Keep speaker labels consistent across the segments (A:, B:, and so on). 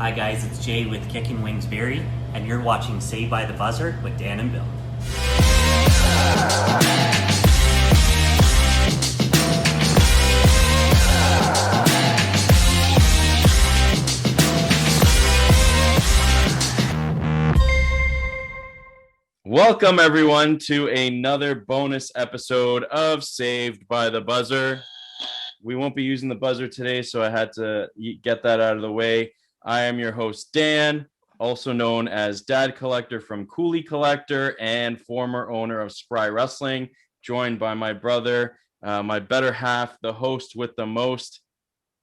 A: Hi guys, it's Jay with Kickin Wings Barrie, and you're watching Saved by the Buzzer with Dan and Bill.
B: Welcome everyone to another bonus episode of Saved by the Buzzer. We won't be using the buzzer today, so I had to get that out of the way. I am your host, Dan, also known as Dad Collector from Cooley Collector and former owner of Spry Wrestling, joined by my brother, my better half, the host with the most,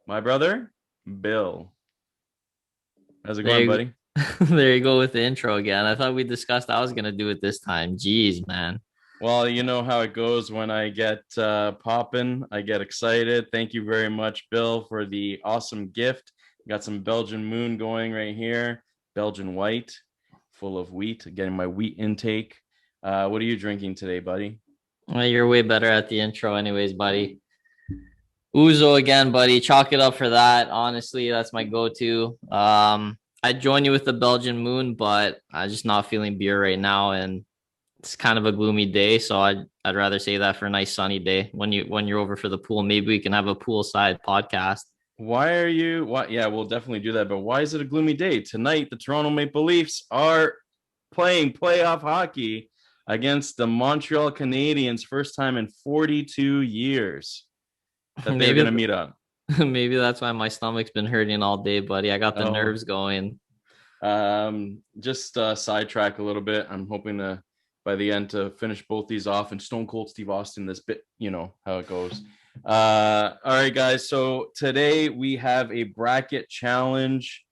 B: my brother, Bill. How's it going, buddy?
C: There you go with the intro again. I thought we discussed I was going to do it this time. Jeez, man.
B: Well, you know how it goes when I get popping. I get excited. Thank you very much, Bill, for the awesome gift. Got some Belgian Moon going right here. Belgian White, full of wheat. Getting my wheat intake. What are you drinking today, buddy?
C: Well, you're way better at the intro anyways, buddy. Ouzo again, buddy. Chalk it up for that. Honestly, that's my go-to. I'd join you with the Belgian Moon, but I'm just not feeling beer right now, and it's kind of a gloomy day, so I'd rather say that for a nice sunny day when you're over for the pool. Maybe we can have a poolside podcast.
B: Why are you? What? Yeah, we'll definitely do that. But why is it a gloomy day tonight? The Toronto Maple Leafs are playing playoff hockey against the Montreal Canadiens, first time in 42 years that they're going to meet up.
C: Maybe that's why my stomach's been hurting all day, buddy. I got the nerves going.
B: Just sidetrack a little bit. I'm hoping to, by the end, to finish both these off and Stone Cold Steve Austin this bit. You know how it goes. All right, guys. So today we have a bracket challenge.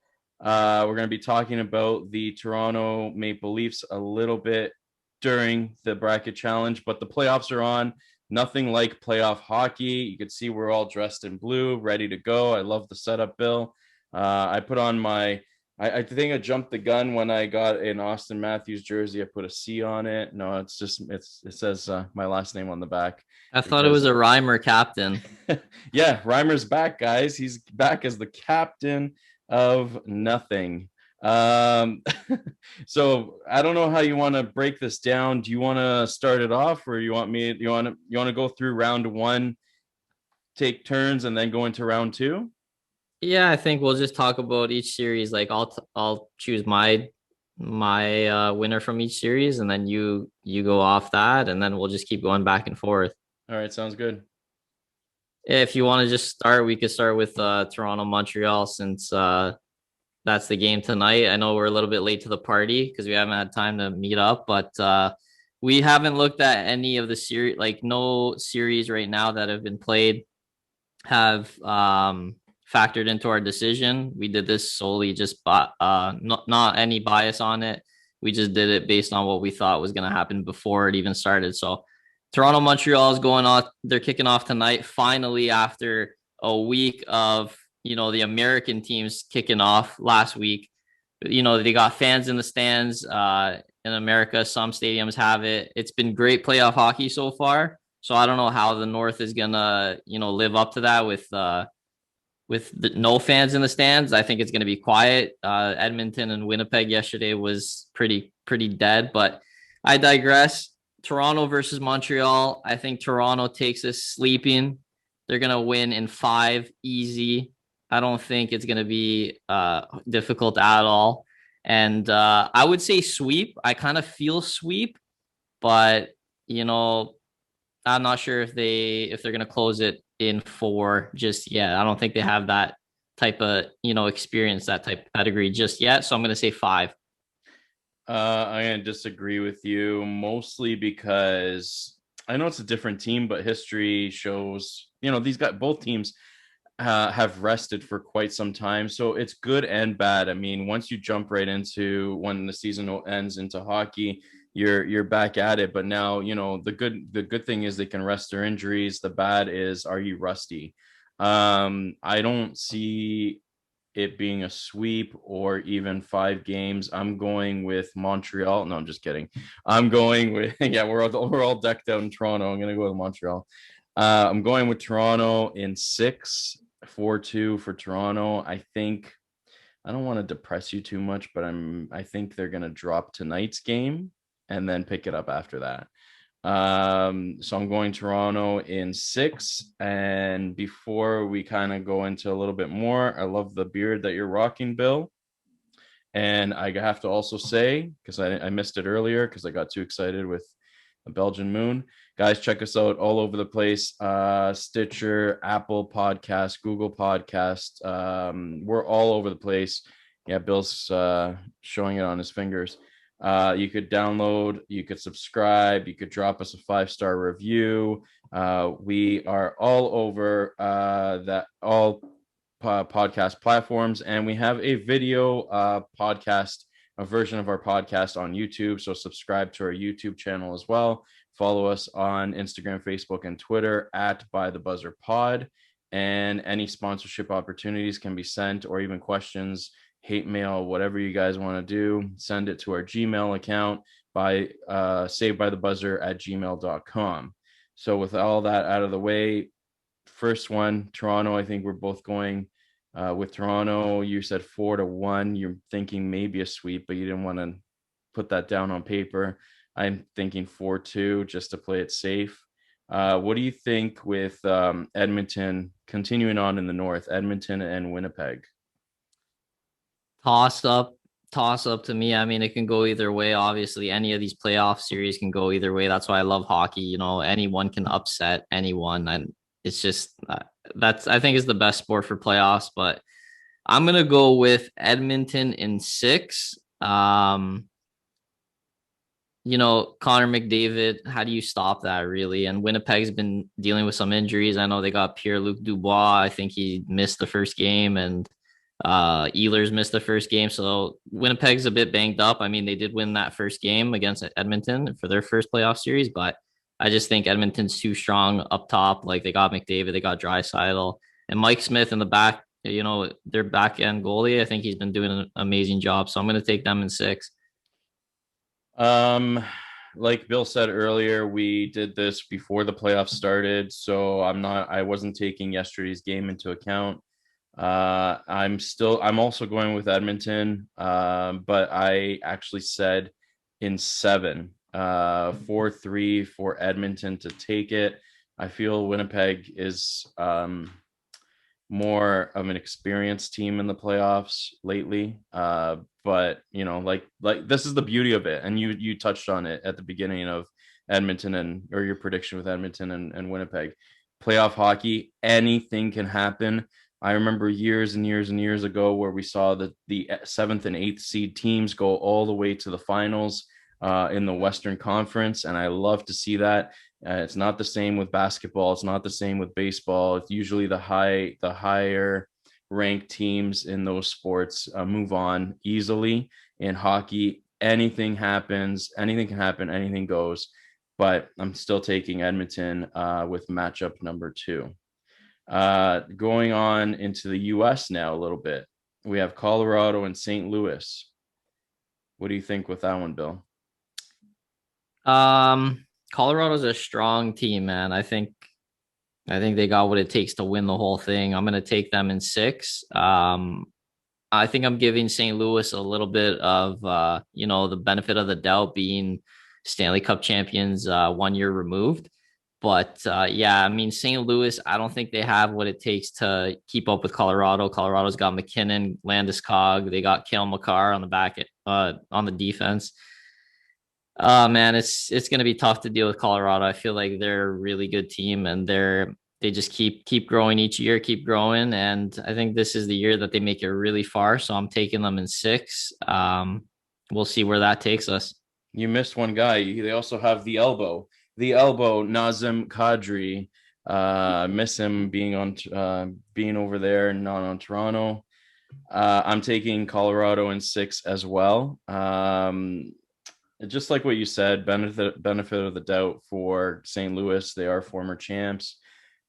B: We're going to be talking about the Toronto Maple Leafs a little bit during the bracket challenge, but the playoffs are on. Nothing like playoff hockey. You can see we're all dressed in blue, ready to go. I love the setup, Bill. I put on my, I think I jumped the gun when I got an Austin Matthews jersey. I put a C on it. No, it says my last name on the back.
C: I thought it was a Reimer captain.
B: Yeah, Reimer's back, guys. He's back as the captain of nothing. So I don't know how you want to break this down. Do you want to start it off, or you want to go through round one, take turns, and then go into round two?
C: Yeah, I think we'll just talk about each series. Like I'll choose my winner from each series, and then you go off that, and then we'll just keep going back and forth.
B: All right, sounds good.
C: If you want to just start, we could start with Toronto Montreal, since that's the game tonight. I know we're a little bit late to the party because we haven't had time to meet up, but we haven't looked at any of the series. Like no series right now that have been played have factored into our decision. We did this solely just not any bias on it. We just did it based on what we thought was going to happen before it even started. So Toronto Montreal is going off. They're kicking off tonight, finally, after a week of the American teams kicking off last week. They got fans in the stands in America. Some stadiums have it. It's been great playoff hockey so far. So I don't know how the North is gonna live up to that with no fans in the stands. I think it's gonna be quiet. Edmonton and Winnipeg yesterday was pretty dead, but I digress. Toronto versus Montreal. I think Toronto takes this sleeping. They're gonna win in 5 easy. I don't think it's going to be difficult at all. And I would say sweep. I kind of feel sweep, but, I'm not sure if they're going to close it in 4 just yet. I don't think they have that type of, experience, that type of pedigree just yet. So I'm going to say 5.
B: I'm going to disagree with you, mostly because I know it's a different team, but history shows, both teams have rested for quite some time, so it's good and bad. I mean, once you jump right into when the season ends into hockey, you're back at it. But now, the good thing is they can rest their injuries. The bad is, are you rusty? I don't see it being a sweep or even 5 games. I'm going with Montreal. No, I'm just kidding. I'm going with we're all decked out in Toronto. I'm gonna go with Montreal. I'm going with Toronto in 6. 4-2 for Toronto. I think I don't want to depress you too much, but I think they're going to drop tonight's game and then pick it up after that. So I'm going Toronto in 6. And before we kind of go into a little bit more, I love the beard that you're rocking, Bill. And I have to also say, because I missed it earlier because I got too excited with a Belgian moon. Guys, check us out all over the place. Stitcher, Apple Podcast, Google Podcast. We're all over the place. Yeah, Bill's showing it on his fingers. You could download, you could subscribe, you could drop us a 5-star review. We are all over all podcast platforms, and we have a video podcast, a version of our podcast on YouTube. So subscribe to our YouTube channel as well. Follow us on Instagram, Facebook, and Twitter at By the Buzzer Pod. And any sponsorship opportunities can be sent, or even questions, hate mail, whatever you guys want to do, send it to our Gmail account by savebythebuzzer@gmail.com. So with all that out of the way, first one, Toronto. I think we're both going with Toronto. You said 4-1. You're thinking maybe a sweep, but you didn't want to put that down on paper. I'm thinking 4-2 just to play it safe. What do you think with Edmonton continuing on in the north, Edmonton and Winnipeg?
C: Toss up to me. I mean, it can go either way. Obviously, any of these playoff series can go either way. That's why I love hockey. You know, anyone can upset anyone, and it's just that's, I think, is the best sport for playoffs. But I'm gonna go with Edmonton in 6. You know, Connor McDavid, how do you stop that, really? And Winnipeg's been dealing with some injuries. I know they got Pierre-Luc Dubois. I think he missed the first game, and Ehlers missed the first game. So Winnipeg's a bit banged up. I mean, they did win that first game against Edmonton for their first playoff series, but I just think Edmonton's too strong up top. Like, they got McDavid, they got Draisaitl, and Mike Smith in the back, you know, their back end goalie. I think he's been doing an amazing job. So I'm going to take them in 6.
B: Like Bill said earlier, we did this before the playoffs started, so I wasn't taking yesterday's game into account. I'm also going with Edmonton, but I actually said in 7, 4-3 for Edmonton to take it. I feel Winnipeg is more of an experienced team in the playoffs lately. But you know, like this is the beauty of it, and you touched on it at the beginning of Edmonton or your prediction with Edmonton and Winnipeg. Playoff hockey, anything can happen. I remember years and years and years ago where we saw the 7th and 8th seed teams go all the way to the finals in the Western Conference, and I love to see that. It's not the same with basketball. It's not the same with baseball. It's usually the higher ranked teams in those sports move on easily. In hockey, anything happens, anything can happen, anything goes. But I'm still taking Edmonton with matchup number 2. Going on into the U.S. now a little bit. We have Colorado and St. Louis. What do you think with that one, Bill?
C: Colorado's a strong team, man. I think they got what it takes to win the whole thing. I'm going to take them in 6. I think I'm giving St. Louis a little bit of, you know, the benefit of the doubt, being Stanley Cup champions 1 year removed. But yeah, I mean, St. Louis, I don't think they have what it takes to keep up with Colorado. Colorado's got McKinnon, Landeskog. They got Cale Makar on the back on the defense. Man, it's going to be tough to deal with Colorado. I feel like they're a really good team, and they just keep growing each year, keep growing. And I think this is the year that they make it really far. So I'm taking them in 6. We'll see where that takes us.
B: You missed one guy. They also have the elbow, Nazem Kadri. Miss him being over there, not on Toronto. I'm taking Colorado in 6 as well. Just like what you said, benefit of the doubt for St. Louis. They are former champs,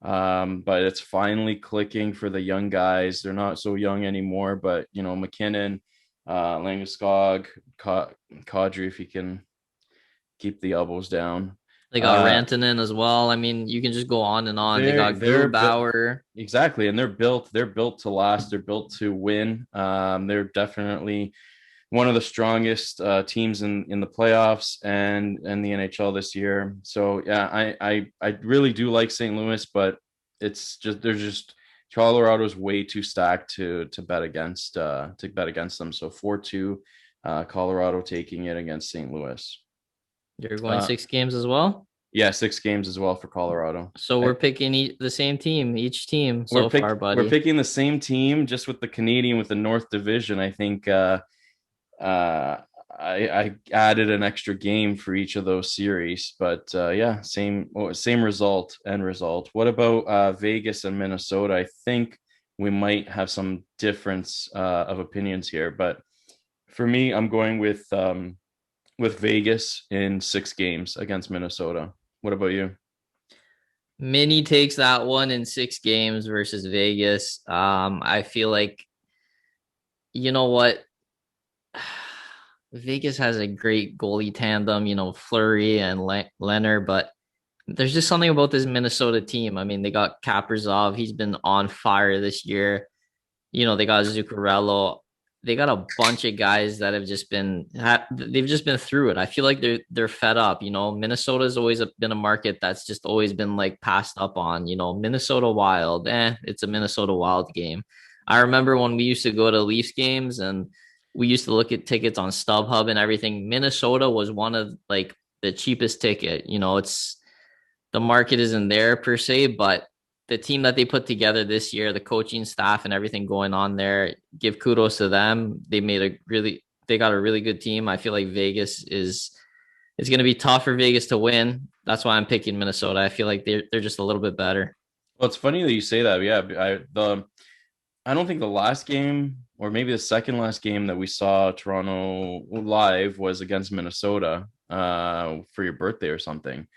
B: but it's finally clicking for the young guys. They're not so young anymore, but you know, McKinnon, Landeskog, Kadri, if he can keep the elbows down.
C: They got Rantanen as well. I mean, you can just go on and on. They got Grubauer.
B: Exactly, and they're built to last. They're built to win. They're definitely one of the strongest teams in the playoffs and the NHL this year. So yeah, I really do like St. Louis, but it's just there's just Colorado's way too stacked to bet against them. So 4-2, Colorado taking it against St. Louis.
C: You're going 6 games as well?
B: Yeah, 6 games as well for Colorado.
C: So we're picking the same team, each team far, buddy.
B: We're picking the same team, just with the Canadian with the North Division. I think I added an extra game for each of those series, but yeah, same result. What about Vegas and Minnesota? I think we might have some difference of opinions here, but for me, I'm going with Vegas in 6 games against Minnesota. What about you?
C: Mini takes that one in 6 games versus Vegas. I feel like, you know what? Vegas has a great goalie tandem, Fleury and Leonard, but there's just something about this Minnesota team. I mean, they got Kaprizov. He's been on fire this year. They got Zuccarello. They got a bunch of guys that have just they've just been through it. I feel like they're fed up. Minnesota's always been a market that's just always been like passed up on. Minnesota Wild, it's a Minnesota Wild game. I remember when we used to go to Leafs games and we used to look at tickets on StubHub and everything. Minnesota was one of like the cheapest ticket. It's the market isn't there per se, but the team that they put together this year, the coaching staff and everything going on there, give kudos to them. They got a really good team. I feel like Vegas it's going to be tough for Vegas to win. That's why I'm picking Minnesota. I feel like they're just a little bit better.
B: Well, it's funny that you say that. Yeah, I don't think the last game, or maybe the second last game that we saw Toronto live, was against Minnesota for your birthday or something.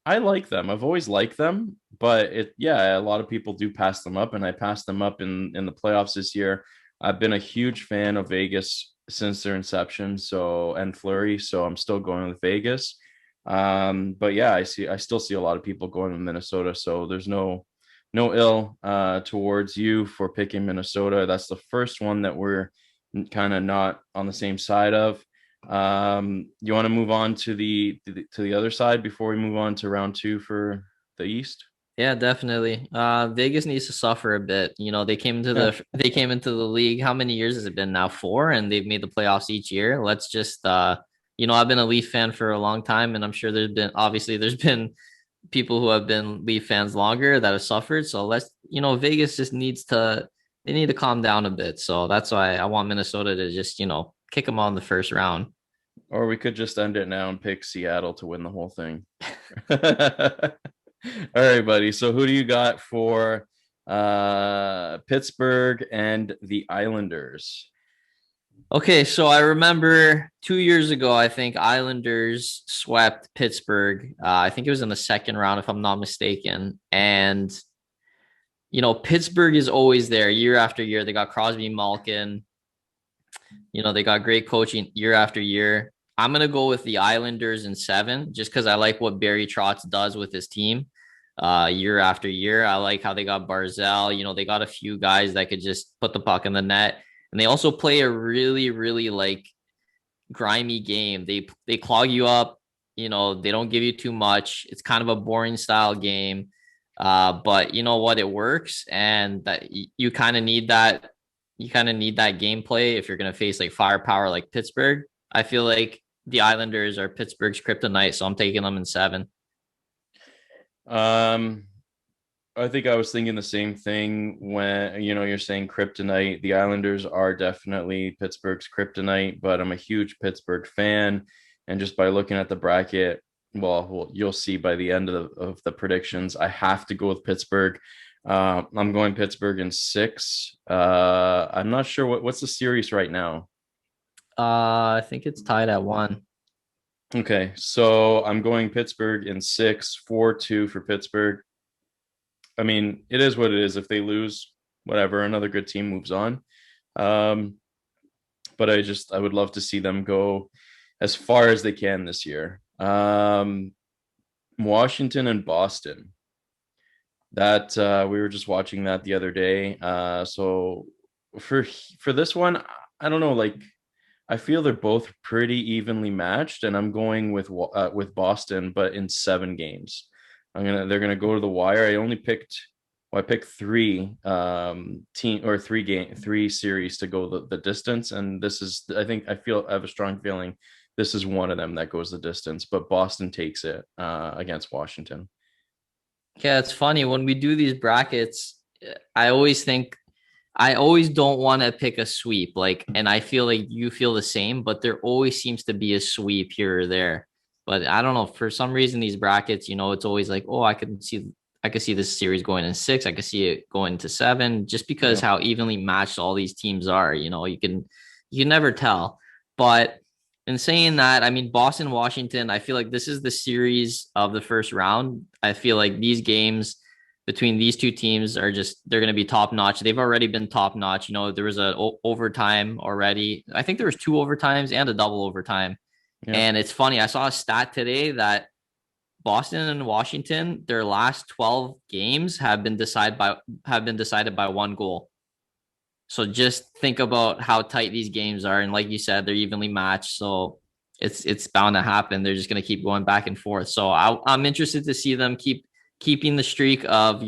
B: I like them. I've always liked them, but a lot of people do pass them up, and I passed them up in the playoffs this year. I've been a huge fan of Vegas since their inception, and Fleury, so I'm still going with Vegas. But yeah, I still see a lot of people going to Minnesota, so there's no ill towards you for picking Minnesota. That's the first one that we're kind of not on the same side of. You want to move on to the other side before we move on to round 2 for the East?
C: Yeah, definitely. Vegas needs to suffer a bit. They came into the league. How many years has it been now? 4, and they've made the playoffs each year. Let's just I've been a Leaf fan for a long time, and I'm sure there's been people who have been Leaf fans longer that have suffered. So Vegas just need to calm down a bit. So that's why I want Minnesota to just, kick them on the first round.
B: Or we could just end it now and pick Seattle to win the whole thing. All right, buddy. So who do you got for Pittsburgh and the Islanders?
C: Okay, so I remember 2 years ago, I think Islanders swept Pittsburgh. I think it was in the second round, if I'm not mistaken. And, Pittsburgh is always there year after year. They got Crosby, Malkin. They got great coaching year after year. I'm going to go with the Islanders in 7, just because I like what Barrie Trotz does with his team year after year. I like how they got Barzal. They got a few guys that could just put the puck in the net. And they also play a really, really like grimy game. They clog you up. They don't give you too much. It's kind of a boring style game. But you know what? It works. And that you kind of need that. You kind of need that gameplay if you're going to face like firepower like Pittsburgh. I feel like the Islanders are Pittsburgh's kryptonite, so I'm taking them in 7.
B: I think I was thinking the same thing when, you're saying kryptonite. The Islanders are definitely Pittsburgh's kryptonite, but I'm a huge Pittsburgh fan. And just by looking at the bracket, well, you'll see by the end of the predictions, I have to go with Pittsburgh. I'm going Pittsburgh in 6. I'm not sure what's the series right now.
C: I think it's tied at 1.
B: Okay, so I'm going Pittsburgh in 6, 4-2 for Pittsburgh. I mean, it is what it is. If they lose, whatever, another good team moves on. But I would love to see them go as far as they can this year. Washington and Boston. That we were just watching that the other day. So for this one, I don't know. Like, I feel they're both pretty evenly matched, and I'm going with Boston, but in 7 games. They're gonna go to the wire. I picked three series to go the distance, and this is I have a strong feeling this is one of them that goes the distance, but Boston takes it against Washington.
C: Yeah, it's funny when we do these brackets. I always think I always don't want to pick a sweep, like, and I feel like you feel the same, but there always seems to be a sweep here or there. But I don't know, for some reason, these brackets, it's always like, oh, I could see this series going in 6. I could see it going to 7, just because
B: Yeah.
C: how evenly matched all these teams are. You can never tell. But in saying that, I mean, Boston, Washington, I feel like this is the series of the first round. I feel like these games between these two teams are they're going to be top notch. They've already been top notch. There was a overtime already. I think there was 2 overtimes and a double overtime.
B: Yeah.
C: And it's funny. I saw a stat today that Boston and Washington, their last 12 games have been decided by 1 goal. So just think about how tight these games are, and like you said, they're evenly matched. So it's bound to happen. They're just going to keep going back and forth. So I'm interested to see them keeping the streak of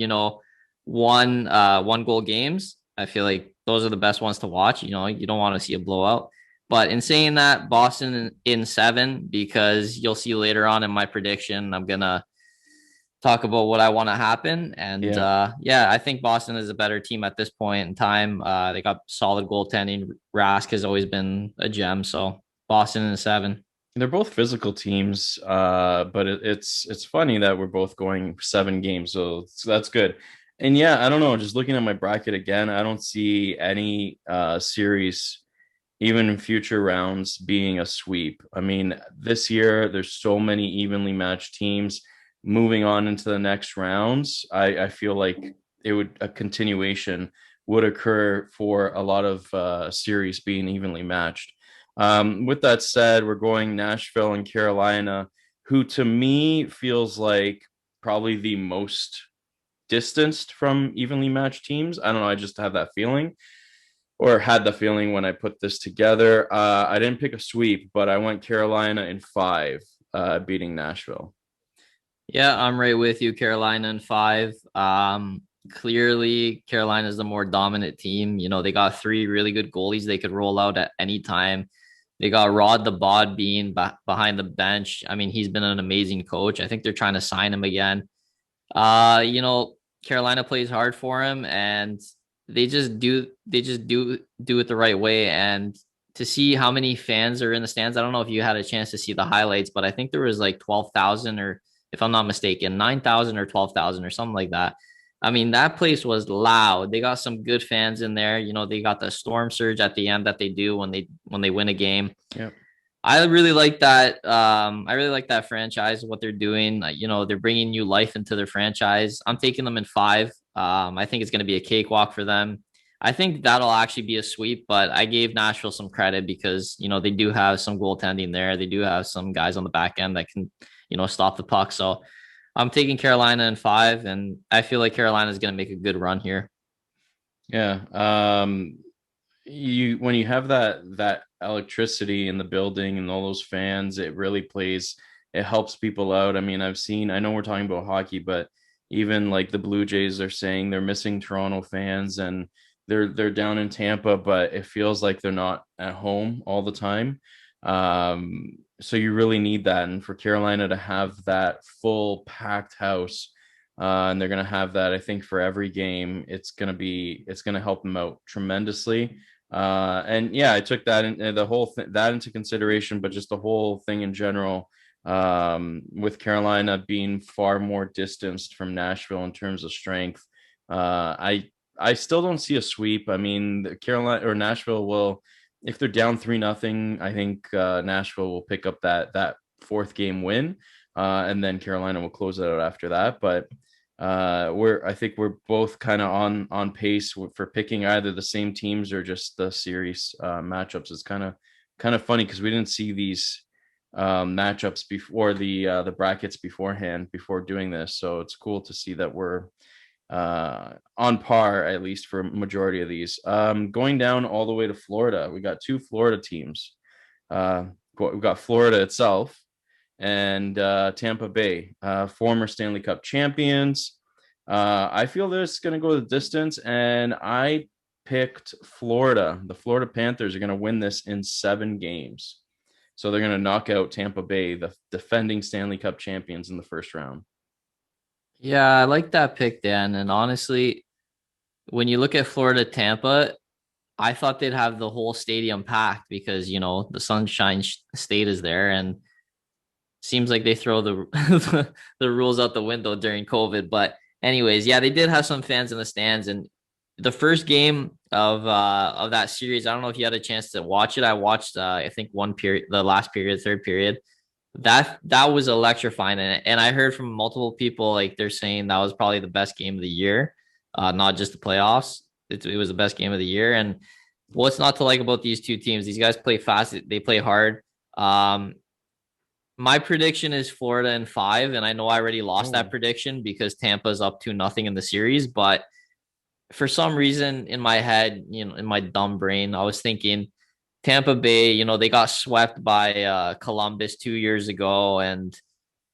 C: one goal games. I feel like those are the best ones to watch. You don't want to see a blowout. But in saying that, Boston in 7, because you'll see later on in my prediction, I'm gonna talk about what I want to happen. And
B: Yeah.
C: I think Boston is a better team at this point in time. They got solid goaltending. Rask has always been a gem. So Boston in 7.
B: They're both physical teams, but it's funny that we're both going 7 games, so that's good. And yeah, I don't know. Just looking at my bracket again, I don't see any series, even in future rounds, being a sweep. I mean, this year there's so many evenly matched teams moving on into the next rounds. I feel like a continuation would occur for a lot of series being evenly matched. With that said, we're going Nashville and Carolina, who to me feels like probably the most distanced from evenly matched teams. I don't know. I just have that feeling, or had the feeling when I put this together. I didn't pick a sweep, but I went Carolina in 5, beating Nashville.
C: Yeah, I'm right with you. Carolina in 5. Clearly, Carolina is the more dominant team. They got 3 really good goalies they could roll out at any time. They got Rod the Bod being behind the bench. I mean, he's been an amazing coach. I think they're trying to sign him again. Carolina plays hard for him, and they just do it the right way. And to see how many fans are in the stands, I don't know if you had a chance to see the highlights, but I think there was like 12,000, or if I'm not mistaken, 9,000 or 12,000 or something like that. I mean, that place was loud. They got some good fans in there. They got the storm surge at the end that they do when they win a game.
B: Yeah.
C: I really like that. I really like that franchise, what they're doing. They're bringing new life into their franchise. I'm taking them in 5. I think it's going to be a cakewalk for them. I think that'll actually be a sweep, but I gave Nashville some credit because, they do have some goaltending there. They do have some guys on the back end that can, stop the puck. So I'm taking Carolina in 5, and I feel like Carolina is going to make a good run here.
B: Yeah. When you have that electricity in the building and all those fans, it helps people out. I mean, I know we're talking about hockey, but even like the Blue Jays are saying they're missing Toronto fans, and they're down in Tampa, but it feels like they're not at home all the time. So you really need that. And for Carolina to have that full packed house, and they're going to have that, I think, for every game, it's going to help them out tremendously. And yeah, I took that in, that into consideration, but just the whole thing in general, with Carolina being far more distanced from Nashville in terms of strength. I still don't see a sweep. I mean, Carolina or Nashville will, if they're down 3-0, I think Nashville will pick up that 4th game win, and then Carolina will close it out after that. But I think we're both kind of on pace for picking either the same teams or just the series matchups. It's kind of funny because we didn't see matchups before the brackets beforehand before doing this. So it's cool to see that we're on par, at least for majority of these. Going down all the way to Florida, we got two Florida teams. We've got Florida itself and Tampa Bay, former Stanley Cup champions. I feel this going to go the distance, and I picked Florida. The Florida Panthers are going to win this in 7 games. So they're going to knock out Tampa Bay, the defending Stanley Cup champions, in the first round.
C: Yeah, I like that pick, Dan. And honestly, when you look at Florida Tampa, I thought they'd have the whole stadium packed because, the Sunshine State is there, and seems like they throw the the rules out the window during COVID. But anyways, yeah, they did have some fans in the stands, and the first game of that series, I don't know if you had a chance to watch it. I watched I think one period, the last period, third period. That was electrifying, and I heard from multiple people like they're saying that was probably the best game of the year, not just the playoffs. It was the best game of the year. And what's not to like about these two teams? These guys play fast. They play hard. My prediction is Florida in 5, and I know I already lost that prediction because Tampa's up 2-0 in the series. But for some reason in my head, in my dumb brain, I was thinking Tampa Bay, they got swept by Columbus 2 years ago, and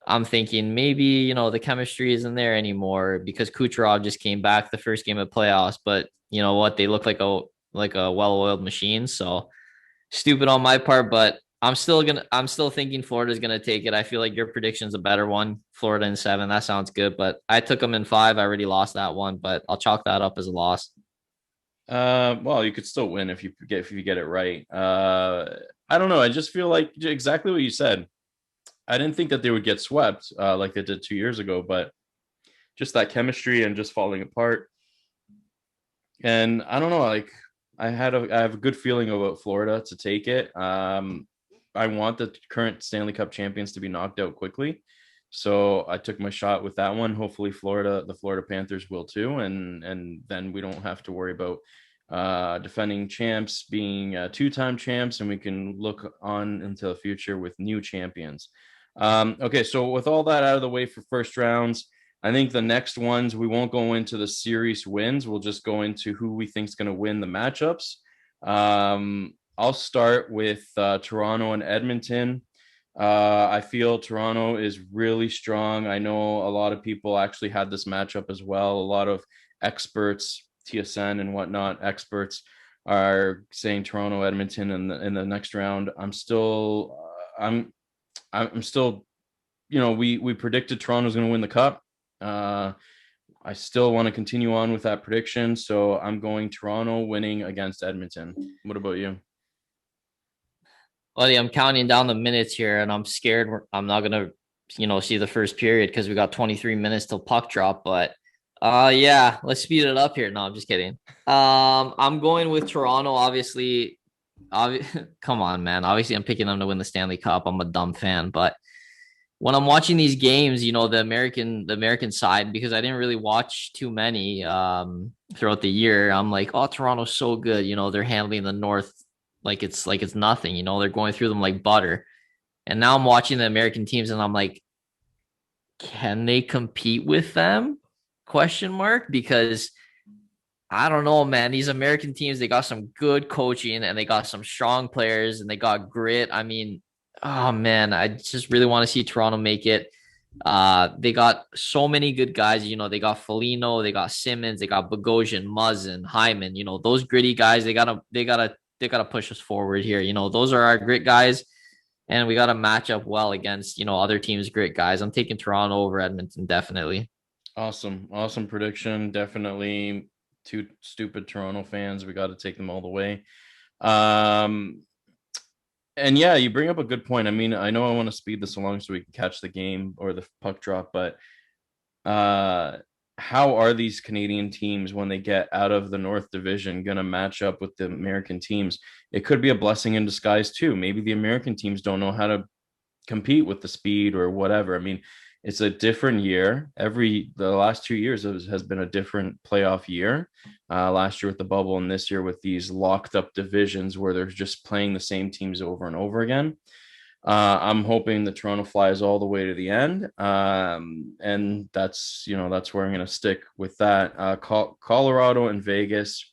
C: I'm thinking maybe, the chemistry isn't there anymore because Kucherov just came back the first game of playoffs. But you know what? They look like a well-oiled machine. So stupid on my part, but I'm still thinking Florida's gonna take it. I feel like your prediction's a better one. Florida in 7. That sounds good. But I took them in 5. I already lost that one, but I'll chalk that up as a loss.
B: Well, you could still win if you get it right. I don't know. I just feel like exactly what you said. I didn't think that they would get swept like they did 2 years ago, but just that chemistry and just falling apart. And I don't know, like I have a good feeling about Florida to take it. I want the current Stanley Cup champions to be knocked out quickly. So I took my shot with that one. Hopefully the Florida Panthers will too. And then we don't have to worry about defending champs being 2-time champs, and we can look on into the future with new champions. Okay, so with all that out of the way for first rounds, I think the next ones, we won't go into the series wins. We'll just go into who we think is going to win the matchups. I'll start with Toronto and Edmonton. I feel Toronto is really strong. I know a lot of people actually had this matchup as well. A lot of experts, TSN and whatnot, experts are saying Toronto, Edmonton in the next round. I'm still, we predicted Toronto's going to win the cup. I still want to continue on with that prediction. So I'm going Toronto winning against Edmonton. What about you?
C: Buddy, I'm counting down the minutes here, and I'm scared I'm not gonna, see the first period because we got 23 minutes till puck drop. But yeah, let's speed it up here. No, I'm just kidding. I'm going with Toronto, obviously. Come on, man. Obviously, I'm picking them to win the Stanley Cup. I'm a dumb fan, but when I'm watching these games, the American side, because I didn't really watch too many throughout the year, I'm like, oh, Toronto's so good. They're handling the North like it's nothing. They're going through them like butter. And now I'm watching the American teams, and I'm like, can they compete with them? Question mark. Because I don't know, man. These American teams, they got some good coaching, and they got some strong players, and they got grit. I mean, oh man, I just really want to see Toronto make it. They got so many good guys. They got Foligno, they got Simmons, they got Bogosian, Muzzin, Hyman. Those gritty guys. They gotta push us forward here. Those are our grit guys, and we gotta match up well against other teams' grit guys. I'm taking Toronto over Edmonton, definitely.
B: Awesome prediction. Definitely two stupid Toronto fans. We got to take them all the way. And yeah, you bring up a good point. I mean, I know I want to speed this along so we can catch the game or the puck drop, but how are these Canadian teams, when they get out of the North Division, going to match up with the American teams? It could be a blessing in disguise too. Maybe the American teams don't know how to compete with the speed or whatever. I mean, it's a different year. The last 2 years has been a different playoff year. Last year with the bubble, and this year with these locked up divisions where they're just playing the same teams over and over again. I'm hoping the Toronto flies all the way to the end. And that's where I'm going to stick with that. Colorado and Vegas.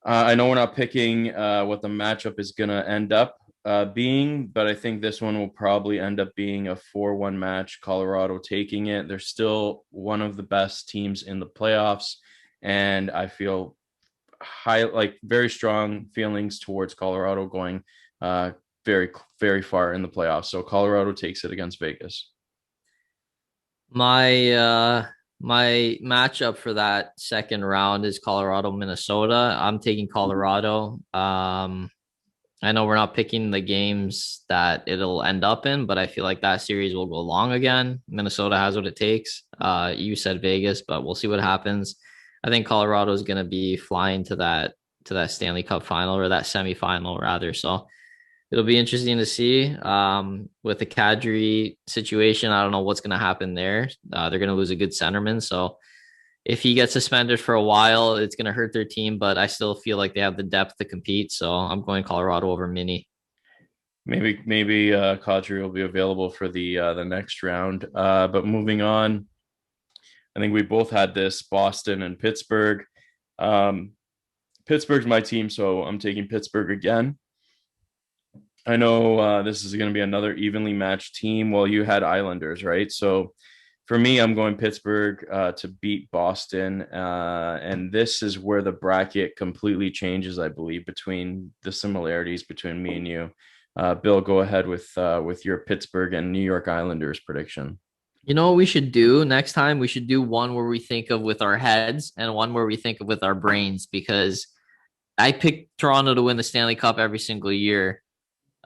B: I know we're not picking what the matchup is going to end up being, but I think this one will probably end up being a 4-1 match. Colorado taking it. They're still one of the best teams in the playoffs, and I feel very strong feelings towards Colorado going very, very far in the playoffs. So Colorado takes it against Vegas.
C: My matchup for that second round is Colorado, Minnesota. I'm taking Colorado. I know we're not picking the games that it'll end up in, but I feel like that series will go long again. Minnesota has what it takes. You said Vegas, but we'll see what happens. I think Colorado is going to be flying to that Stanley Cup final, or that semifinal rather. So it'll be interesting to see. With the Kadri situation, I don't know what's going to happen there. They're going to lose a good centerman, so if he gets suspended for a while, it's going to hurt their team, but I still feel like they have the depth to compete. So I'm going Colorado over Mini.
B: Maybe Kadri will be available for the next round. But moving on, I think we both had this, Boston and Pittsburgh. Pittsburgh's my team, so I'm taking Pittsburgh again. I know this is going to be another evenly matched team. Well, you had Islanders, right? So for me, I'm going Pittsburgh to beat Boston. And this is where the bracket completely changes, I believe, between the similarities between me and you. Bill, go ahead with your Pittsburgh and New York Islanders prediction.
C: You know what we should do next time? We should do one where we think of with our heads and one where we think of with our brains, because I picked Toronto to win the Stanley Cup every single year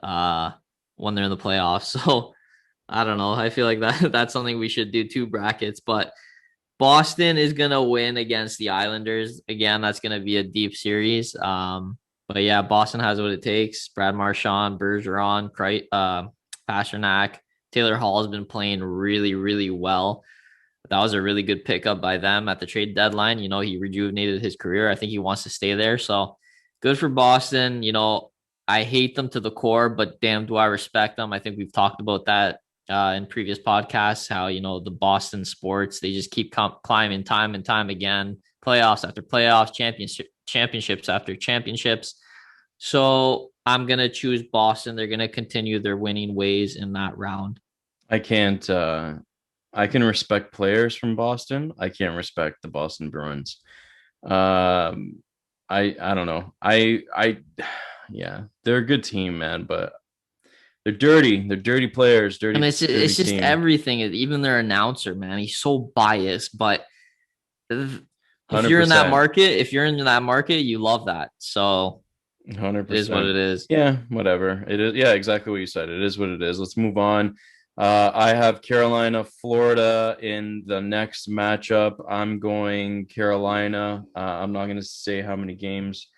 C: when they're in the playoffs. So I don't know. I feel like that's something we should do, 2 brackets, but Boston is going to win against the Islanders. Again, that's going to be a deep series. But yeah, Boston has what it takes. Brad Marchand, Bergeron, Pasternak, Taylor Hall has been playing really, really well. That was a really good pickup by them at the trade deadline. You know, he rejuvenated his career. I think he wants to stay there. So good for Boston. You know, I hate them to the core, but damn, do I respect them. I think we've talked about that in previous podcasts, how, you know, the Boston sports, they just keep climbing time and time again, playoffs after playoffs, championships after championships. So I'm going to choose Boston. They're going to continue their winning ways in that round.
B: I can respect players from Boston. I can't respect the Boston Bruins. I don't know. Yeah, they're a good team, man, but they're dirty. They're dirty players.
C: And it's just team. Everything. Even their announcer, man, he's so biased. But if 100%. You're in that market, you love that. So
B: 100%.
C: It is what it is.
B: Yeah, whatever. It is. Yeah, exactly what you said. It is what it is. Let's move on. I have Carolina, Florida in the next matchup. I'm going Carolina. I'm not going to say how many games,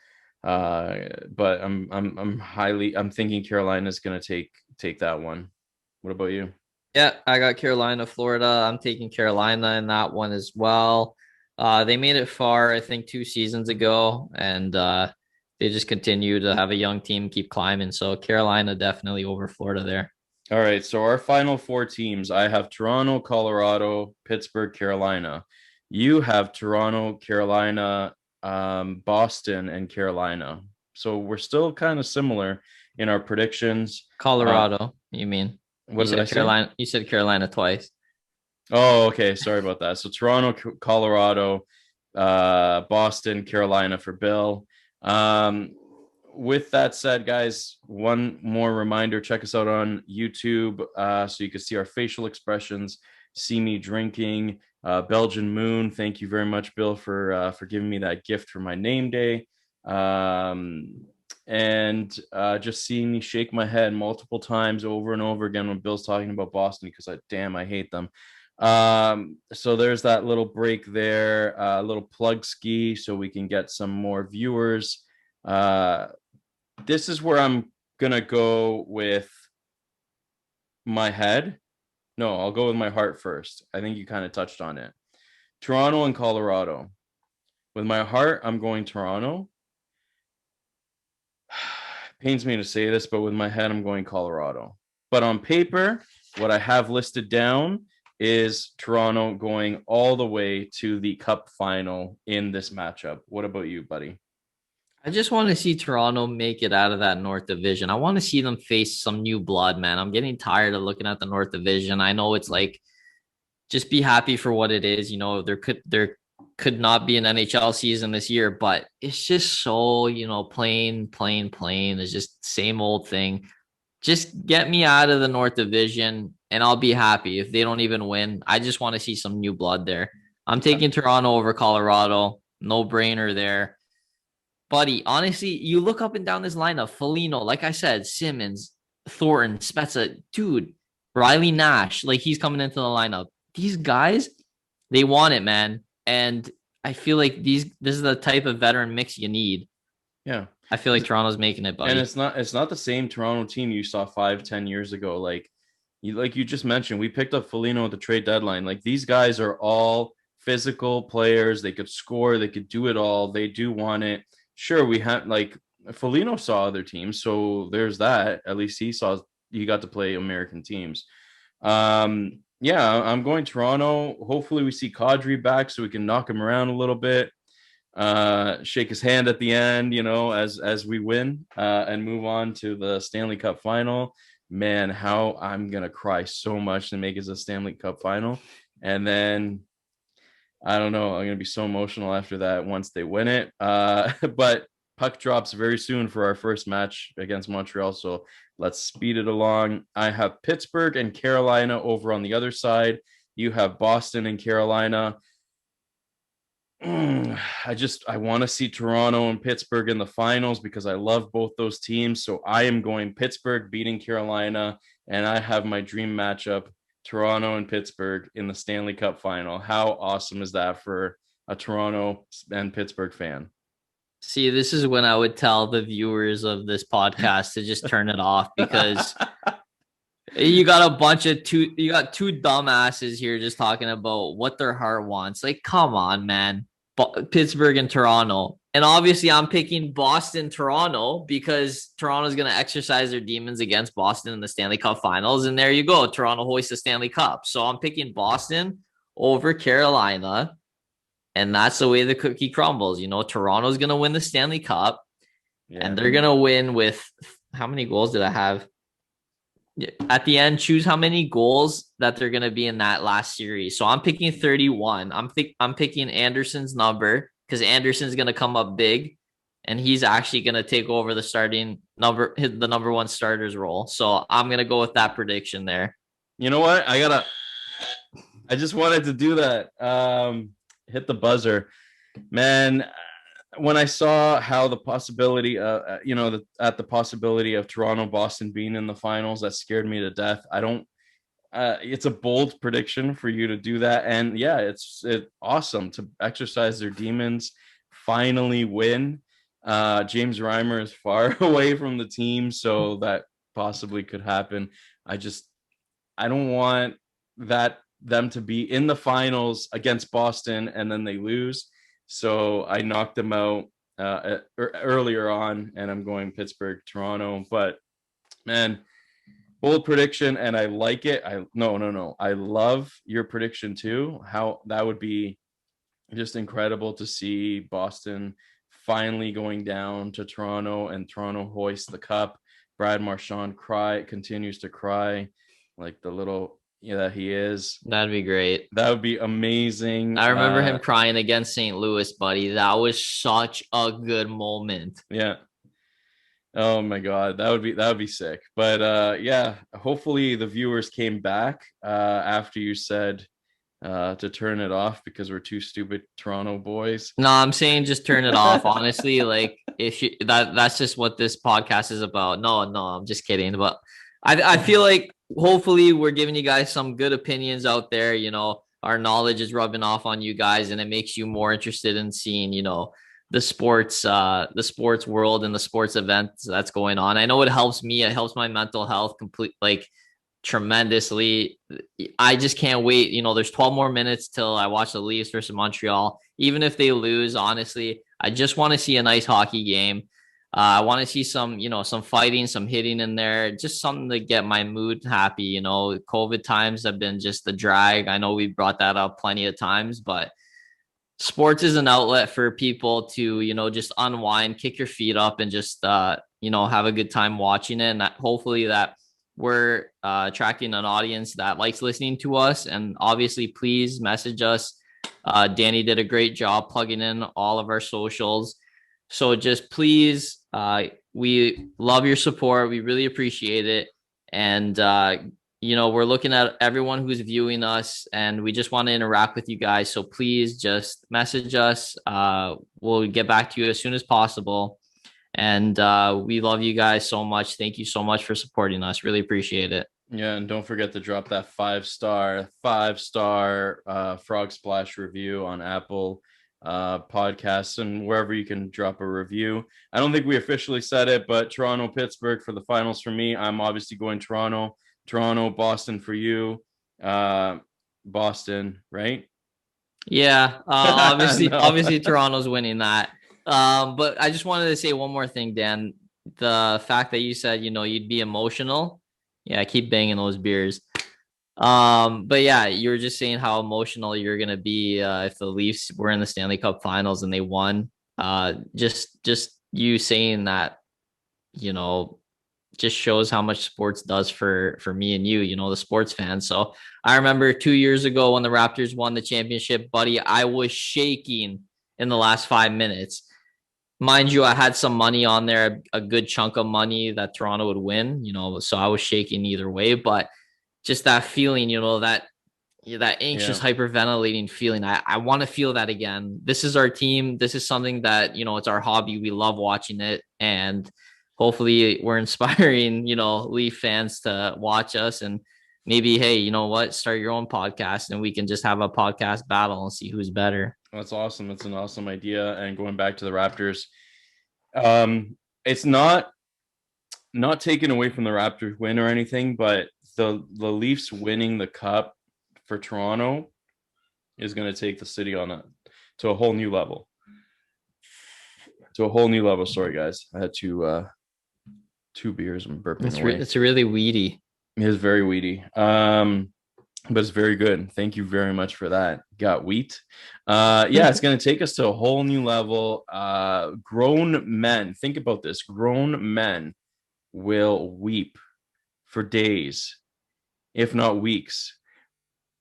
B: but I'm thinking Carolina is going to take that one. What about you?
C: Yeah, I got Carolina, Florida. I'm taking Carolina in that one as well. They made it far, I think, 2 seasons ago, and they just continue to have a young team keep climbing. So Carolina definitely over Florida there.
B: All right, so our final 4 teams, I have Toronto, Colorado, Pittsburgh, Carolina. You have Toronto, Carolina, Boston, and Carolina. So we're still kind of similar in our predictions.
C: Colorado, you mean?
B: What did I say?
C: Carolina. You said Carolina twice.
B: Oh, okay. Sorry about that. So Toronto, Colorado, Boston, Carolina for Bill. With that said, guys, one more reminder, check us out on YouTube so you can see our facial expressions, see me drinking. Belgian Moon, thank you very much, Bill, for giving me that gift for my name day. And just seeing me shake my head multiple times over and over again when Bill's talking about Boston, because I hate them. So there's that little break there, a little plug ski so we can get some more viewers. This is where I'm gonna go with my head. No, I'll go with my heart first. I think you kind of touched on it. Toronto and Colorado. With my heart, I'm going Toronto. Pains me to say this, but with my head, I'm going Colorado. But on paper, what I have listed down is Toronto going all the way to the Cup final in this matchup. What about you, buddy?
C: I just want to see Toronto make it out of that North Division. I want to see them face some new blood, man. I'm getting tired of looking at the North Division. I know it's like, just be happy for what it is. There could not be an NHL season this year, but it's just so, plain. It's just same old thing. Just get me out of the North Division and I'll be happy if they don't even win. I just want to see some new blood there. I'm taking Toronto over Colorado. No brainer there. Buddy, honestly, you look up and down this lineup, Foligno, like I said, Simmons, Thornton, Spezza, dude, Riley Nash, like he's coming into the lineup. These guys, they want it, man. And I feel like this is the type of veteran mix you need.
B: Yeah.
C: I feel like Toronto's making it, buddy.
B: And it's not the same Toronto team you saw 5-10 years ago. Like you just mentioned, we picked up Foligno at the trade deadline. Like these guys are all physical players. They could score, they could do it all. They do want it. Sure, we have like Foligno saw other teams, so there's that. At least he got to play American teams. Yeah, I'm going Toronto. Hopefully we see Kadri back so we can knock him around a little bit. Shake his hand at the end, as we win and move on to the Stanley Cup final. Man, how I'm gonna cry so much to make it a Stanley Cup final. And then I don't know, I'm gonna be so emotional after that once they win it. But puck drops very soon for our first match against Montreal, so let's speed it along. I have Pittsburgh and Carolina over on the other side. You have Boston and Carolina. I want to see Toronto and Pittsburgh in the finals because I love both those teams. So I am going Pittsburgh beating Carolina, and I have my dream matchup, Toronto and Pittsburgh in the Stanley Cup final. How awesome is that for a Toronto and Pittsburgh fan?
C: See, this is when I would tell the viewers of this podcast to just turn it off because you got two dumbasses here just talking about what their heart wants. Like, come on, man. Pittsburgh and Toronto. And obviously I'm picking Boston, Toronto, because Toronto's going to exercise their demons against Boston in the Stanley Cup Finals. And there you go. Toronto hoists the Stanley Cup. So I'm picking Boston over Carolina. And that's the way the cookie crumbles. Toronto's going to win the Stanley Cup. Yeah. And they're going to win with how many goals did I have? At the end, choose how many goals that they're going to be in that last series. So I'm picking 31. I'm picking Anderson's number because Anderson's going to come up big and he's actually going to take over the number one starter's role. So I'm going to go with that prediction there.
B: You know what? I just wanted to do that. Hit the buzzer, man. When I saw how the possibility, at the possibility of Toronto, Boston being in the finals, that scared me to death. It's a bold prediction for you to do that. And yeah, it's awesome to exercise their demons, finally win. James Reimer is far away from the team, so that possibly could happen. I don't want them to be in the finals against Boston and then they lose. So I knocked them out earlier on, and I'm going Pittsburgh, Toronto. But man, bold prediction, and I like it. No. I love your prediction too. How that would be just incredible to see Boston finally going down to Toronto and Toronto hoist the cup. Brad Marchand continues to cry like the little that he is.
C: That'd be great.
B: That would be amazing.
C: I remember him crying against St. Louis, buddy. That was such a good moment.
B: Yeah. Oh my God, that would be sick. But yeah, hopefully the viewers came back after you said to turn it off because we're two stupid Toronto boys.
C: No, I'm saying just turn it off. Honestly, like that's just what this podcast is about. No, I'm just kidding. But I feel like hopefully we're giving you guys some good opinions out there. Our knowledge is rubbing off on you guys, and it makes you more interested in seeing, the sports world and the sports events that's going on. I know it helps me. It helps my mental health tremendously. I just can't wait. There's 12 more minutes till I watch the Leafs versus Montreal. Even if they lose, honestly, I just want to see a nice hockey game. I want to see some, some fighting, some hitting in there, just something to get my mood happy. COVID times have been just a drag. I know we brought that up plenty of times, but sports is an outlet for people to, just unwind, kick your feet up, and just, have a good time watching it. And hopefully that we're attracting an audience that likes listening to us. And obviously, please message us. Danny did a great job plugging in all of our socials. So just please, we love your support. We really appreciate it. And, we're looking at everyone who's viewing us, and we just want to interact with you guys. So please just message us. We'll get back to you as soon as possible. And we love you guys so much. Thank you so much for supporting us. Really appreciate it.
B: Yeah, and don't forget to drop that 5-star Frog Splash review on Apple podcasts and wherever you can drop a review. I don't think we officially said it, but Toronto, Pittsburgh for the finals for me. I'm obviously going Toronto, Boston for you. Boston, right?
C: Yeah, obviously,
B: No.
C: obviously Toronto's winning that. But I just wanted to say one more thing, Dan. The fact that you said, you'd be emotional. Yeah, keep banging those beers. But yeah, you were just saying how emotional you're gonna be if the Leafs were in the Stanley Cup Finals and they won. Just you saying that, just shows how much sports does for me and you, the sports fans. So I remember 2 years ago when the Raptors won the championship, buddy, I was shaking in the last 5 minutes. Mind you, I had some money on there, a good chunk of money that Toronto would win, so I was shaking either way. But just that feeling, that anxious, hyperventilating feeling. I want to feel that again. This is our team. This is something that, it's our hobby. We love watching it. And hopefully we're inspiring, Leaf fans to watch us, and maybe, hey, you know what, start your own podcast and we can just have a podcast battle and see who's better.
B: That's awesome. That's an awesome idea. And going back to the Raptors, it's not taken away from the Raptors win or anything, but the Leafs winning the cup for Toronto is going to take the city to a whole new level. Sorry, guys. I had two beers. I'm burping away.
C: It's really weedy.
B: It is very weedy. But it's very good. Thank you very much for that. Got wheat. Yeah, it's going to take us to a whole new level. Grown men, think about this. Grown men will weep for days, if not weeks.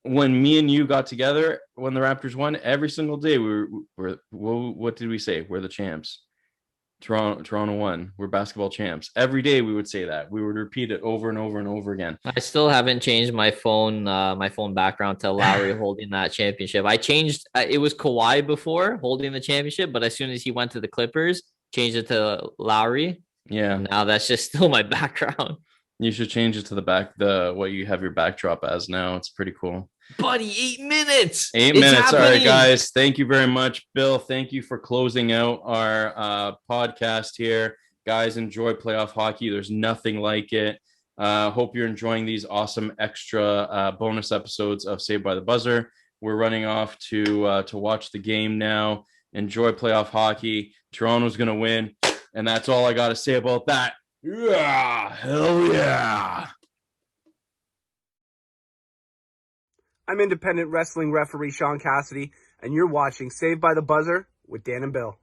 B: When me and you got together, when the Raptors won, every single day we were what did we say? We're the champs. Toronto won. We're basketball champs. Every day we would say that. We would repeat it over and over and over again.
C: I still haven't changed my phone background to Lowry holding that championship. I changed. It was Kawhi before holding the championship, but as soon as he went to the Clippers, changed it to Lowry.
B: Yeah.
C: Now that's just still my background.
B: You should change it to what you have your backdrop as now. It's pretty cool.
C: Buddy, 8 minutes.
B: 8 minutes. All right, guys. Thank you very much. Bill, thank you for closing out our podcast here. Guys, enjoy playoff hockey. There's nothing like it. Hope you're enjoying these awesome extra bonus episodes of Saved by the Buzzer. We're running off to watch the game now. Enjoy playoff hockey. Toronto's going to win. And that's all I got to say about that. Yeah, hell yeah.
D: I'm independent wrestling referee Sean Cassidy, and you're watching Saved by the Buzzer with Dan and Bill.